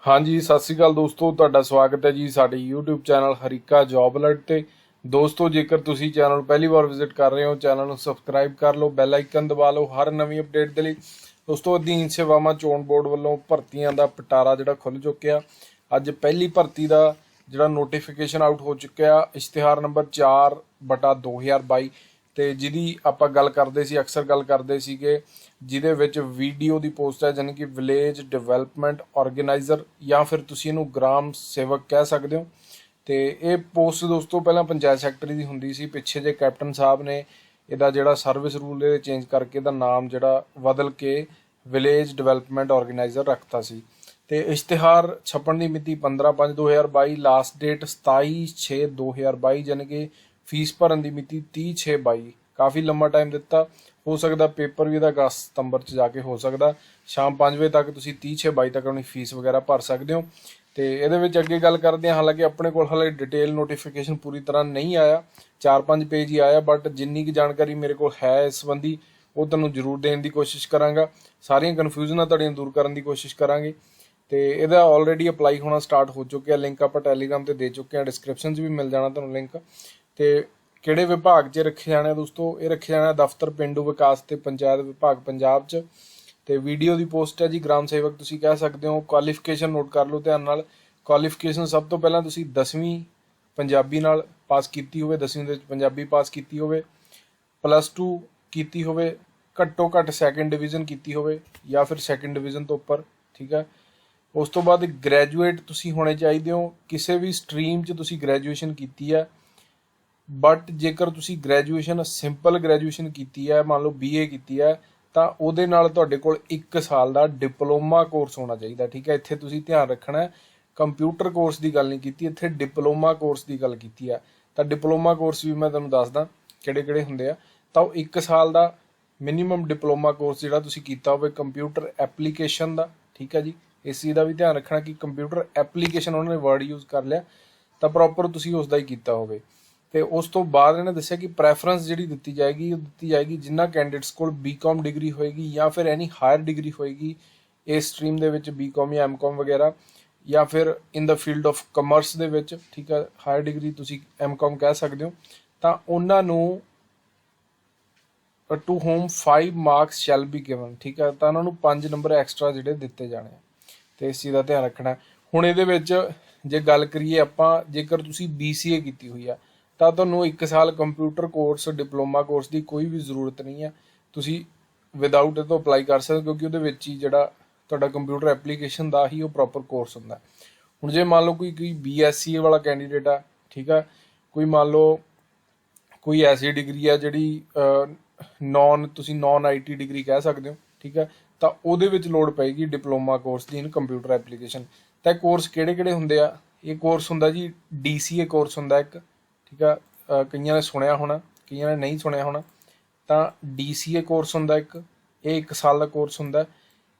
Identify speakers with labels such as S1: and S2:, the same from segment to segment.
S1: हाँ जी, सत श्री अकाल दोस्तों, ਤੁਹਾਡਾ ਸਵਾਗਤ ਹੈ ਜੀ ਸਾਡੇ YouTube channel Harike job alert ਤੇ। ਦੋਸਤੋ, ਜੇਕਰ ਤੁਸੀਂ ਚੈਨਲ ਪਹਿਲੀ ਵਾਰ ਵਿਜ਼ਿਟ ਕਰ ਰਹੇ ਹੋ, ਚੈਨਲ ਨੂੰ ਸਬਸਕ੍ਰਾਈਬ ਕਰ ਲਓ, ਬੈਲ ਆਈਕਨ ਦਬਾ ਲਓ ਹਰ ਨਵੀਂ ਅਪਡੇਟ ਦੇ ਲਈ। ਦੋਸਤੋ, ਅਧੀਨ ਸੇਵਾਵਾਂ ਚੋਣ ਬੋਰਡ ਵੱਲੋਂ ਭਰਤੀਆਂ ਦਾ ਪਿਟਾਰਾ ਜਿਹੜਾ ਖੁੱਲ ਚੁੱਕਿਆ। ਅੱਜ ਪਹਿਲੀ ਭਰਤੀ ਦਾ ਜਿਹੜਾ ਨੋਟੀਫਿਕੇਸ਼ਨ ਆਊਟ ਹੋ ਚੁੱਕਿਆ, ਇਸ਼ਤਿਹਾਰ ਨੰਬਰ 4/2022 ਤੇ ਜਿਹਦੀ ਆਪਾਂ ਗੱਲ ਕਰਦੇ ਸੀ, ਅਕਸਰ ਗੱਲ ਕਰਦੇ ਸੀਗੇ, ਜਿਹਦੇ ਵਿੱਚ ਵੀਡੀਓ ਦੀ ਪੋਸਟ ਹੈ, ਯਾਨੀ ਕਿ ਵਿਲੇਜ ਡਿਵੈਲਪਮੈਂਟ ਆਰਗੇਨਾਈਜ਼ਰ ਜਾਂ ਫਿਰ ਤੁਸੀਂ ਇਹਨੂੰ ਗ੍ਰਾਮ ਸੇਵਕ ਕਹਿ ਸਕਦੇ ਹੋ। ਤੇ ਇਹ ਪੋਸਟ ਦੋਸਤੋ ਪਹਿਲਾਂ ਪੰਚਾਇਤ ਸੈਕਟਰੀ ਦੀ ਹੁੰਦੀ ਸੀ। ਪਿੱਛੇ ਜੇ ਕੈਪਟਨ ਸਾਹਿਬ ਨੇ ਇਹਦਾ ਜਿਹੜਾ ਸਰਵਿਸ ਰੂਲ ਇਹ ਚੇਂਜ ਕਰਕੇ ਇਹਦਾ ਨਾਮ ਜਿਹੜਾ ਬਦਲ ਕੇ ਵਿਲੇਜ ਡਿਵੈਲਪਮੈਂਟ ਆਰਗੇਨਾਈਜ਼ਰ ਰੱਖਤਾ ਸੀ। ਤੇ ਇਸ਼ਤਿਹਾਰ ਛਪਣ ਦੀ ਮਿਤੀ 15/5/2022, ਲਾਸਟ ਡੇਟ 27/6/2022, ਯਾਨੀ ਕਿ ਫੀਸ ਭਰਨ ਦੀ ਮਿਤੀ 30/6/22। ਕਾਫੀ ਲੰਮਾ ਟਾਈਮ ਦਿੱਤਾ। ਹੋ ਸਕਦਾ ਪੇਪਰ ਵੀ ਇਹਦਾ ਅਗਸਤ ਸਤੰਬਰ 'ਚ ਜਾ ਕੇ ਹੋ ਸਕਦਾ। ਸ਼ਾਮ 5 ਵਜੇ ਤੱਕ ਤੁਸੀਂ 30/6/22 ਤੱਕ ਆਪਣੀ ਫੀਸ ਵਗੈਰਾ ਭਰ ਸਕਦੇ ਹੋ। ਤੇ ਇਹਦੇ ਵਿੱਚ ਅੱਗੇ ਗੱਲ ਕਰਦੇ ਹਾਂ। ਹਾਲਾਂਕਿ ਆਪਣੇ ਕੋਲ ਹਾਲੇ ਡਿਟੇਲ ਨੋਟੀਫਿਕੇਸ਼ਨ ਪੂਰੀ ਤਰ੍ਹਾਂ ਨਹੀਂ ਆਇਆ, 4-5 ਪੇਜ ਹੀ ਆਇਆ, ਬਟ ਜਿੰਨੀ ਕੁ ਜਾਣਕਾਰੀ ਮੇਰੇ ਕੋਲ ਹੈ ਇਸ ਸੰਬੰਧੀ ਉਹ ਤੁਹਾਨੂੰ ਜ਼ਰੂਰ ਦੇਣ ਦੀ ਕੋਸ਼ਿਸ਼ ਕਰਾਂਗਾ। ਸਾਰੀਆਂ ਕਨਫਿਊਜ਼ਨਾਂ ਤੁਹਾਡੀਆਂ ਦੂਰ ਕਰਨ ਦੀ ਕੋਸ਼ਿਸ਼ ਕਰਾਂਗੇ। ਤੇ ਇਹਦਾ ਆਲਰੇਡੀ ਅਪਲਾਈ ਹੋਣਾ ਸਟਾਰਟ ਹੋ ਚੁੱਕਿਆ। ਲਿੰਕ ਆਪਾਂ ਟੈਲੀਗ੍ਰਾਮ ਤੇ ਦੇ ਚੁੱਕੇ ਹਾਂ, ਡਿਸਕ੍ਰਿਪਸ਼ਨ 'ਚ ਵੀ ਮਿਲ ਜਾਣਾ ਤੁਹਾਨੂੰ ਲਿੰਕ। ਤੇ ਕਿਹੜੇ ਵਿਭਾਗ 'ਚ ਰੱਖੇ ਜਾਣੇ ਦੋਸਤੋ? ਇਹ ਰੱਖੇ ਜਾਣਾ ਦਫ਼ਤਰ ਪੇਂਡੂ ਵਿਕਾਸ ਤੇ ਪੰਚਾਇਤ ਵਿਭਾਗ ਪੰਜਾਬ 'ਚ। ਤੇ ਵੀਡੀਓ ਦੀ ਪੋਸਟ ਹੈ ਜੀ ਗ੍ਰਾਮ ਸੇਵਕ ਤੁਸੀਂ ਕਹਿ ਸਕਦੇ ਹੋ। ਕੁਆਲੀਫਿਕੇਸ਼ਨ ਨੋਟ ਕਰ ਲਓ ਧਿਆਨ ਨਾਲ। ਕੁਆਲੀਫਿਕੇਸ਼ਨ ਸਭ ਤੋਂ ਪਹਿਲਾਂ ਤੁਸੀਂ 10ਵੀਂ ਪੰਜਾਬੀ ਨਾਲ ਪਾਸ ਕੀਤੀ ਹੋਵੇ, 10ਵੀਂ ਦੇ ਵਿੱਚ ਪੰਜਾਬੀ ਪਾਸ ਕੀਤੀ ਹੋਵੇ, +2 ਕੀਤੀ ਹੋਵੇ, ਘੱਟੋ ਘੱਟ ਸੈਕੰਡ ਡਿਵੀਜ਼ਨ ਕੀਤੀ ਹੋਵੇ ਜਾਂ ਫਿਰ ਸੈਕੰਡ ਡਿਵੀਜ਼ਨ ਤੋਂ ਉੱਪਰ, ਠੀਕ ਹੈ। ਉਸ ਤੋਂ ਬਾਅਦ ਗ੍ਰੈਜੂਏਟ ਤੁਸੀਂ ਹੋਣੇ ਚਾਹੀਦੇ ਹੋ, ਕਿਸੇ ਵੀ ਸਟਰੀਮ 'ਚ ਤੁਸੀਂ ਗ੍ਰੈਜੂਏਸ਼ਨ ਕੀਤੀ ਹੈ। ਬਟ ਜੇਕਰ ਤੁਸੀਂ ਗ੍ਰੈਜੂਏਸ਼ਨ ਸਿੰਪਲ ਗ੍ਰੈਜੂਏਸ਼ਨ ਕੀਤੀ ਹੈ, ਮੰਨ ਲਓ BA ਕੀਤੀ ਹੈ, ਤਾਂ ਉਹਦੇ ਨਾਲ ਤੁਹਾਡੇ ਕੋਲ 1 ਸਾਲ ਦਾ ਡਿਪਲੋਮਾ ਕੋਰਸ ਹੋਣਾ ਚਾਹੀਦਾ, ਠੀਕ ਹੈ। ਇੱਥੇ ਤੁਸੀਂ ਧਿਆਨ ਰੱਖਣਾ, ਕੰਪਿਊਟਰ ਕੋਰਸ ਦੀ ਗੱਲ ਨਹੀਂ ਕੀਤੀ, ਇੱਥੇ ਡਿਪਲੋਮਾ ਕੋਰਸ ਦੀ ਗੱਲ ਕੀਤੀ ਹੈ। ਤਾਂ ਡਿਪਲੋਮਾ ਕੋਰਸ ਵੀ ਮੈਂ ਤੁਹਾਨੂੰ ਦੱਸਦਾ ਕਿਹੜੇ ਕਿਹੜੇ ਹੁੰਦੇ ਆ। ਤਾਂ ਉਹ 1 ਸਾਲ ਦਾ ਮਿਨੀਮਮ ਡਿਪਲੋਮਾ ਕੋਰਸ ਜਿਹੜਾ ਤੁਸੀਂ ਕੀਤਾ ਹੋਵੇ ਕੰਪਿਊਟਰ ਐਪਲੀਕੇਸ਼ਨ ਦਾ, ਠੀਕ ਹੈ ਜੀ। ਇਸ ਚੀਜ਼ ਦਾ ਵੀ ਧਿਆਨ ਰੱਖਣਾ ਕਿ ਕੰਪਿਊਟਰ ਐਪਲੀਕੇਸ਼ਨ ਉਹਨਾਂ ਨੇ ਵਰਡ ਯੂਜ਼ ਕਰ ਲਿਆ ਤਾਂ ਪ੍ਰੋਪਰ ਤੁਸੀਂ ਉਸ ਦਾ ਹੀ ਕੀਤਾ ਹੋਵੇ। ਤੇ ਉਸ ਤੋਂ ਬਾਅਦ ਇਹਨੇ ਦੱਸਿਆ ਕਿ ਪ੍ਰੈਫਰੈਂਸ ਜਿਹੜੀ ਦਿੱਤੀ ਜਾਏਗੀ ਉਹ ਦਿੱਤੀ ਜਾਏਗੀ ਜਿਨ੍ਹਾਂ ਕੈਂਡੀਡੇਟਸ ਕੋਲ BCom ਡਿਗਰੀ ਹੋਏਗੀ ਜਾਂ ਫਿਰ ਐਨੀ ਹਾਇਰ ਡਿਗਰੀ ਹੋਏਗੀ ਇਸ ਸਟਰੀਮ ਦੇ ਵਿੱਚ, BCom ਜਾਂ MCom ਵਗੈਰਾ, ਜਾਂ ਫਿਰ ਇਨ ਦਾ ਫੀਲਡ ਆਫ ਕਮਰਸ ਦੇ ਵਿੱਚ, ਠੀਕ ਹੈ। ਹਾਇਰ ਡਿਗਰੀ ਤੁਸੀਂ MCom ਕਹਿ ਸਕਦੇ ਹੋ। ਤਾਂ ਉਹਨਾਂ ਨੂੰ to whom 5 marks shall be given, ਠੀਕ ਹੈ। ਤਾਂ ਉਹਨਾਂ ਨੂੰ 5 ਨੰਬਰ ਐਕਸਟਰਾ ਜਿਹੜੇ ਦਿੱਤੇ ਜਾਣੇ ਆ, ਤੇ ਇਸ ਚੀਜ਼ ਦਾ ਧਿਆਨ ਰੱਖਣਾ। ਹੁਣ ਇਹਦੇ ਵਿੱਚ ਜੇ ਗੱਲ ਕਰੀਏ ਆਪਾਂ, ਜੇਕਰ ਤੁਸੀਂ BCA ਕੀਤੀ ਹੋਈ ਆ ਤਾਂ ਤੁਹਾਨੂੰ 1 ਸਾਲ ਕੰਪਿਊਟਰ ਕੋਰਸ ਡਿਪਲੋਮਾ ਕੋਰਸ ਦੀ ਕੋਈ ਵੀ ਜ਼ਰੂਰਤ ਨਹੀਂ ਹੈ। ਤੁਸੀਂ ਵਿਦਆਊਟ ਇਹ ਤੋਂ ਅਪਲਾਈ ਕਰ ਸਕਦੇ, ਕਿਉਂਕਿ ਉਹਦੇ ਵਿੱਚ ਹੀ ਜਿਹੜਾ ਤੁਹਾਡਾ ਕੰਪਿਊਟਰ ਐਪਲੀਕੇਸ਼ਨ ਦਾ ਹੀ ਉਹ ਪ੍ਰੋਪਰ ਕੋਰਸ ਹੁੰਦਾ। ਹੁਣ ਜੇ ਮੰਨ ਲਓ ਕੋਈ BSc ਵਾਲਾ ਕੈਂਡੀਡੇਟ ਆ, ਠੀਕ ਆ, ਕੋਈ ਮੰਨ ਲਓ ਕੋਈ ਐਸੀ ਡਿਗਰੀ ਆ ਜਿਹੜੀ ਤੁਸੀਂ ਨੌਨ IT ਡਿਗਰੀ ਕਹਿ ਸਕਦੇ ਹੋ, ਠੀਕ ਹੈ। ਤਾਂ ਉਹਦੇ ਵਿੱਚ ਲੋੜ ਪਏਗੀ diploma course the in computer application. ਤਾਂ ਇਹ ਕੋਰਸ ਕਿਹੜੇ ਕਿਹੜੇ ਹੁੰਦੇ ਆ? ਇਹ ਕੋਰਸ ਹੁੰਦਾ ਜੀ DCA ਕੋਰਸ ਹੁੰਦਾ ਇੱਕ, ਠੀਕ ਆ। ਕਈਆਂ ਨੇ ਸੁਣਿਆ ਹੋਣਾ, ਕਈਆਂ ਨੇ ਨਹੀਂ ਸੁਣਿਆ ਹੋਣਾ। ਤਾਂ DCA ਕੋਰਸ ਹੁੰਦਾ ਇੱਕ, ਇਹ 1 ਸਾਲ ਦਾ ਕੋਰਸ ਹੁੰਦਾ।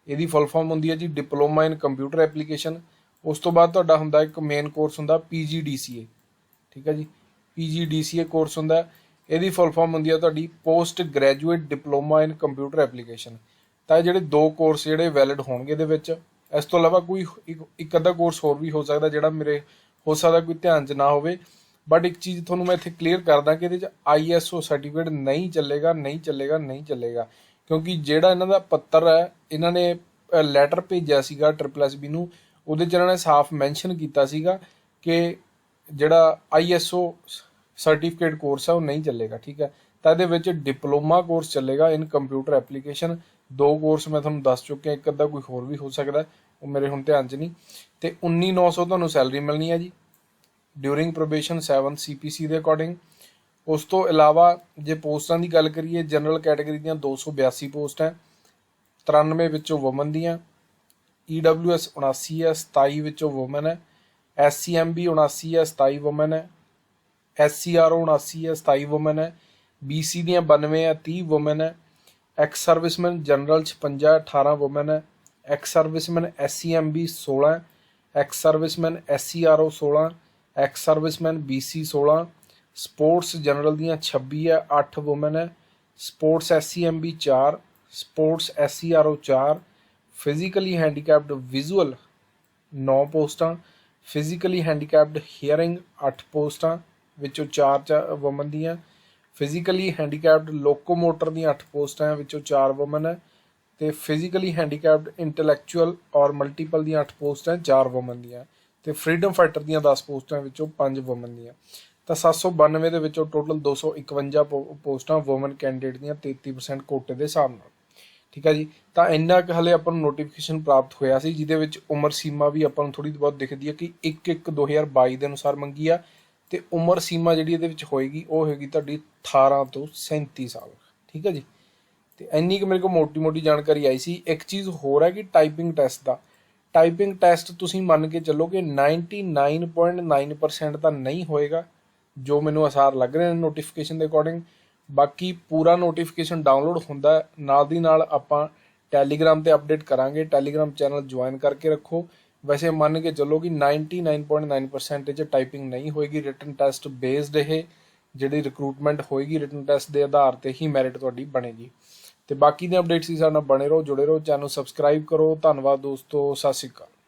S1: ਇਹਦੀ ਫੁੱਲ ਫਾਰਮ ਹੁੰਦੀ ਹੈ ਜੀ ਡਿਪਲੋਮਾ ਇਨ ਕੰਪਿਊਟਰ ਐਪਲੀਕੇਸ਼ਨ। ਉਸ ਤੋਂ ਬਾਅਦ ਤੁਹਾਡਾ ਹੁੰਦਾ ਇੱਕ ਮੇਨ ਕੋਰਸ ਹੁੰਦਾ PGDCA, ਠੀਕ ਹੈ ਜੀ। PGDCA ਕੋਰਸ ਹੁੰਦਾ, ਇਹਦੀ ਫੁੱਲ ਫਾਰਮ ਹੁੰਦੀ ਹੈ ਤੁਹਾਡੀ post graduate diploma in computer application. ਤਾਂ ਇਹ ਜਿਹੜੇ 2 ਕੋਰਸ ਜਿਹੜੇ ਵੈਲਿਡ ਹੋਣਗੇ ਇਹਦੇ ਵਿੱਚ। ਇਸ ਤੋਂ ਇਲਾਵਾ ਕੋਈ ਇੱਕ ਅੱਧਾ ਕੋਰਸ ਹੋਰ ਵੀ ਹੋ ਸਕਦਾ ਜਿਹੜਾ ਮੇਰੇ ਹੋ ਸਕਦਾ ਕੋਈ ਧਿਆਨ 'ਚ ਨਾ ਹੋਵੇ। ਬਟ ਇੱਕ ਚੀਜ਼ ਤੁਹਾਨੂੰ ਮੈਂ ਇੱਥੇ ਕਲੀਅਰ ਕਰਦਾ ਕਿ ਇਹਦੇ 'ਚ ISO ਸਰਟੀਫਿਕੇਟ ਨਹੀਂ ਚੱਲੇਗਾ, ਨਹੀਂ ਚੱਲੇਗਾ, ਨਹੀਂ ਚੱਲੇਗਾ। ਕਿਉਂਕਿ ਜਿਹੜਾ ਇਹਨਾਂ ਦਾ ਪੱਤਰ ਹੈ, ਇਹਨਾਂ ਨੇ ਲੈਟਰ ਭੇਜਿਆ ਸੀਗਾ SSSB ਨੂੰ, ਉਹਦੇ 'ਚ ਇਹਨਾਂ ਨੇ ਸਾਫ਼ ਮੈਂਸ਼ਨ ਕੀਤਾ ਸੀਗਾ ਕਿ ਜਿਹੜਾ ISO ਸਰਟੀਫਿਕੇਟ ਕੋਰਸ ਹੈ ਉਹ ਨਹੀਂ ਚੱਲੇਗਾ, ਠੀਕ ਹੈ। ਤਾਂ ਇਹਦੇ ਵਿੱਚ ਡਿਪਲੋਮਾ ਕੋਰਸ ਚੱਲੇਗਾ ਇਨ ਕੰਪਿਊਟਰ ਐਪਲੀਕੇਸ਼ਨ। 2 ਕੋਰਸ ਮੈਂ ਤੁਹਾਨੂੰ ਦੱਸ ਚੁੱਕਿਆ, ਇੱਕ ਅੱਧਾ ਕੋਈ ਹੋਰ ਵੀ ਹੋ ਸਕਦਾ, ਉਹ ਮੇਰੇ ਹੁਣ ਧਿਆਨ 'ਚ ਨਹੀਂ। ਤੇ 19,900 ਤੁਹਾਨੂੰ ਸੈਲਰੀ ਮਿਲਣੀ ਹੈ ਜੀ ਡਿਊਰਿੰਗ ਪ੍ਰੋਬੇਸ਼ਨ 7 CPC ਦੇ ਅਕੋਰਡਿੰਗ। ਉਸ ਤੋਂ ਇਲਾਵਾ ਜੇ ਪੋਸਟਾਂ ਦੀ ਗੱਲ ਕਰੀਏ, ਜਨਰਲ ਕੈਟਾਗਰੀ ਦੀਆਂ 282 ਪੋਸਟ ਹੈ, 93 ਵਿੱਚੋਂ ਵੂਮਨ ਦੀਆਂ, EWS 79 ਹੈ, 27 ਵਿੱਚੋਂ ਵੂਮਨ ਹੈ, SCMB 79 ਹੈ, 27 ਵੂਮਨ ਹੈ, SCRO 79 ਹੈ, 27 ਵੂਮਨ ਹੈ, BC ਦੀਆਂ 92 ਹੈ, 30 ਵੂਮਨ ਹੈ, ਐਕਸ ਸਰਵਿਸਮੈਨ ਜਨਰਲ 56, 18 ਵੂਮਨ ਹੈ, ex serviceman SCMB 16, ex serviceman SCRO 16, ex serviceman BC 16, sports general ਦੀਆਂ 26 ਹੈ, 8 ਵੂਮਨ ਹੈ, sports SCMB 4, sports SCRO 4, physically handicapped visual 9 ਪੋਸਟਾਂ, ਫਿਜ਼ੀਕਲੀ ਹੈਂਡੀਕੈਪਡ ਹੀਅਰਿੰਗ 8 ਪੋਸਟਾਂ ਵਿੱਚੋਂ 4 ਵੂਮਨ ਦੀਆਂ, ਫਿਜ਼ੀਕਲੀ ਹੈਂਡੀਕੈਪਡ ਲੋਕੋਮੋਟਰ ਦੀਆਂ 8 ਪੋਸਟਾਂ ਵਿੱਚੋਂ 4 ਵੂਮਨ ਹੈ, ਤੇ ਫਿਜ਼ੀਕਲੀ ਹੈਂਡੀਕੈਪਡ ਇੰਟੈਲੈਕਚੁਅਲ ਔਰ ਮਲਟੀਪਲ ਦੀਆਂ 8 ਪੋਸਟਾਂ 4 ਵੂਮਨ ਦੀਆਂ, ਤੇ ਫਰੀडम ਫਾਈਟਰ ਦੀਆਂ 10 ਪੋਸਟਾਂ ਵਿੱਚੋਂ 5 ਵੂਮਨ ਦੀਆਂ। ਤਾਂ 792 ਦੇ ਵਿੱਚੋਂ ਟੋਟਲ 251 ਪੋਸਟਾਂ ਵੂਮਨ ਕੈਂਡੀਡੇਟ ਦੀਆਂ 33% ਕੋਟੇ ਦੇ ਹਿਸਾਬ ਨਾਲ। ਠੀਕ ਹੈ ਜੀ। ਤਾਂ ਇੰਨਾ ਕੁ ਹਲੇ ਆਪਾਂ ਨੂੰ ਨੋਟੀਫਿਕੇਸ਼ਨ ਪ੍ਰਾਪਤ ਹੋਇਆ ਸੀ, ਜਿਹਦੇ ਵਿੱਚ ਉਮਰ ਸੀਮਾ ਵੀ ਆਪਾਂ ਨੂੰ ਥੋੜ੍ਹੀ ਬਹੁਤ ਦਿਖਦੀ ਹੈ ਕਿ 1/1/2022 ਦੇ ਅਨੁਸਾਰ ਮੰਗੀ ਆ, ਤੇ ਉਮਰ ਸੀਮਾ ਜਿਹੜੀ ਇਹਦੇ ਵਿੱਚ ਹੋਏਗੀ ਉਹ ਹੋਏਗੀ ਤੁਹਾਡੀ 18 ਤੋਂ 37 ਸਾਲ। ਠੀਕ ਹੈ ਜੀ। ਤੇ ਇੰਨੀ ਕੁ ਮੇਰੇ ਕੋਲ ਮੋਟੀ ਜਾਣਕਾਰੀ ਆਈ ਸੀ। ਇੱਕ ਚੀਜ਼ ਹੋਰ ਹੈ ਕਿ ਟਾਈਪਿੰਗ ਟੈਸਟ ਦਾ, ਟਾਈਪਿੰਗ ਟੈਸਟ ਤੁਸੀਂ ਮੰਨ ਕੇ ਚੱਲੋ ਕਿ 99.9% ਤਾਂ ਨਹੀਂ ਹੋਏਗਾ, ਜੋ ਮੈਨੂੰ ਅਸਾਰ ਲੱਗ ਰਹੇ ਨੇ ਨੋਟੀਫਿਕੇਸ਼ਨ ਦੇ ਅਕੋਰਡਿੰਗ। ਬਾਕੀ ਪੂਰਾ ਨੋਟੀਫਿਕੇਸ਼ਨ ਡਾਊਨਲੋਡ ਹੁੰਦਾ, ਨਾਲ ਦੀ ਨਾਲ ਆਪਾਂ ਟੈਲੀਗ੍ਰਾਮ 'ਤੇ ਅਪਡੇਟ ਕਰਾਂਗੇ। ਟੈਲੀਗ੍ਰਾਮ ਚੈਨਲ ਜੁਆਇਨ ਕਰਕੇ ਰੱਖੋ। ਵੈਸੇ ਮੰਨ ਕੇ ਚੱਲੋ ਕਿ 99.9% 'ਚ ਟਾਈਪਿੰਗ ਨਹੀਂ ਹੋਏਗੀ। ਰਿਟਨ ਟੈਸਟ ਬੇਸਡ ਇਹ ਜਿਹੜੀ ਰਿਕਰੂਟਮੈਂਟ ਹੋਏਗੀ, ਰਿਟਨ ਟੈਸਟ ਦੇ ਆਧਾਰ 'ਤੇ ਹੀ ਮੈਰਿਟ ਤੁਹਾਡੀ ਬਣੇਗੀ। ਤੇ ਬਾਕੀ ਦੇ ਅਪਡੇਟਸ ਹੀ ਸਾਡੇ ਨਾਲ ਬਣੇ ਰਹੋ, ਜੁੜੇ ਰਹੋ, ਚੈਨਲ ਸਬਸਕ੍ਰਾਈਬ ਕਰੋ। ਧੰਨਵਾਦ ਦੋਸਤੋ, ਸਤਿ ਸ਼੍ਰੀ ਅਕਾਲ।